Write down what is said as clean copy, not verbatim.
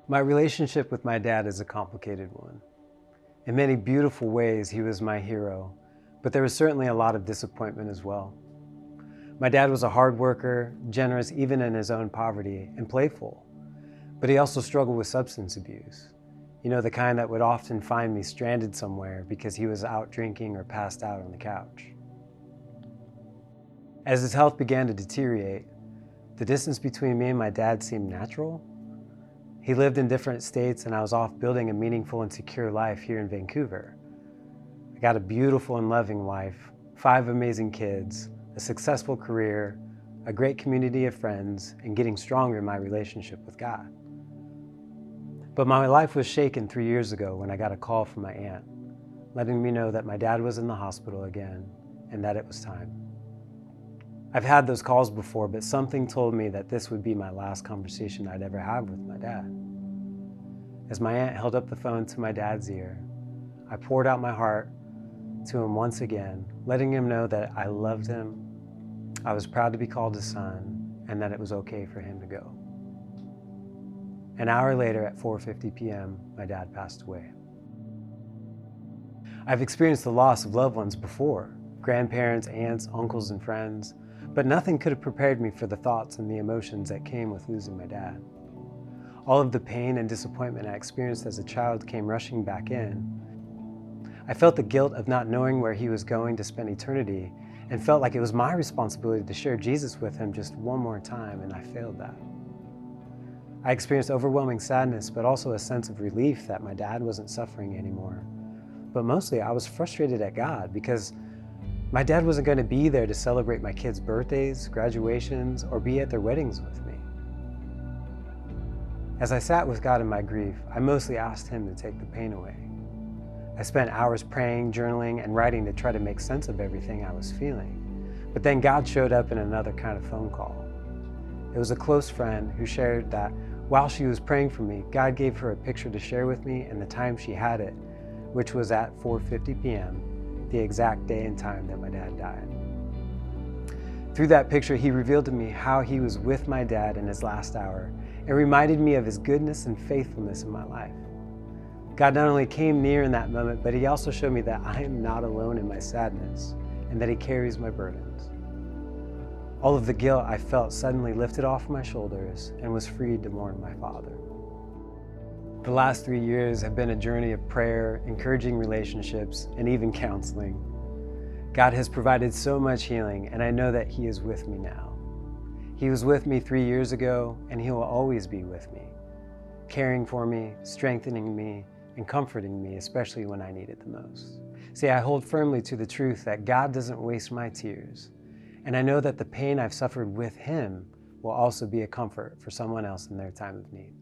My relationship with my dad is a complicated one. In many beautiful ways, he was my hero, but there was certainly a lot of disappointment as well. My dad was a hard worker, generous even in his own poverty, and playful, but he also struggled with substance abuse. You know, the kind that would often find me stranded somewhere because he was out drinking or passed out on the couch. As his health began to deteriorate, the distance between me and my dad seemed natural. He lived in different states and I was off building a meaningful and secure life here in Vancouver. I got a beautiful and loving wife, 5 amazing kids, a successful career, a great community of friends, and getting stronger in my relationship with God. But my life was shaken 3 years ago when I got a call from my aunt, letting me know that my dad was in the hospital again and that it was time. I've had those calls before, but something told me that this would be my last conversation I'd ever have with my dad. As my aunt held up the phone to my dad's ear, I poured out my heart to him once again, letting him know that I loved him, I was proud to be called his son, and that it was okay for him to go. An hour later at 4:50 p.m., my dad passed away. I've experienced the loss of loved ones before, grandparents, aunts, uncles, and friends, but nothing could have prepared me for the thoughts and the emotions that came with losing my dad. All of the pain and disappointment I experienced as a child came rushing back in. I felt the guilt of not knowing where he was going to spend eternity and felt like it was my responsibility to share Jesus with him just one more time, and I failed that. I experienced overwhelming sadness, but also a sense of relief that my dad wasn't suffering anymore. But mostly I was frustrated at God because my dad wasn't going to be there to celebrate my kids' birthdays, graduations, or be at their weddings with me. As I sat with God in my grief, I mostly asked him to take the pain away. I spent hours praying, journaling, and writing to try to make sense of everything I was feeling. But then God showed up in another kind of phone call. It was a close friend who shared that while she was praying for me, God gave her a picture to share with me and the time she had it, which was at 4:50 p.m., the exact day and time that my dad died. Through that picture, he revealed to me how he was with my dad in his last hour and reminded me of his goodness and faithfulness in my life. God not only came near in that moment, but he also showed me that I am not alone in my sadness and that he carries my burdens. All of the guilt I felt suddenly lifted off my shoulders and was freed to mourn my father. The last 3 years have been a journey of prayer, encouraging relationships, and even counseling. God has provided so much healing, and I know that he is with me now. He was with me 3 years ago, and he will always be with me, caring for me, strengthening me, and comforting me, especially when I need it the most. See, I hold firmly to the truth that God doesn't waste my tears, and I know that the pain I've suffered with him will also be a comfort for someone else in their time of need.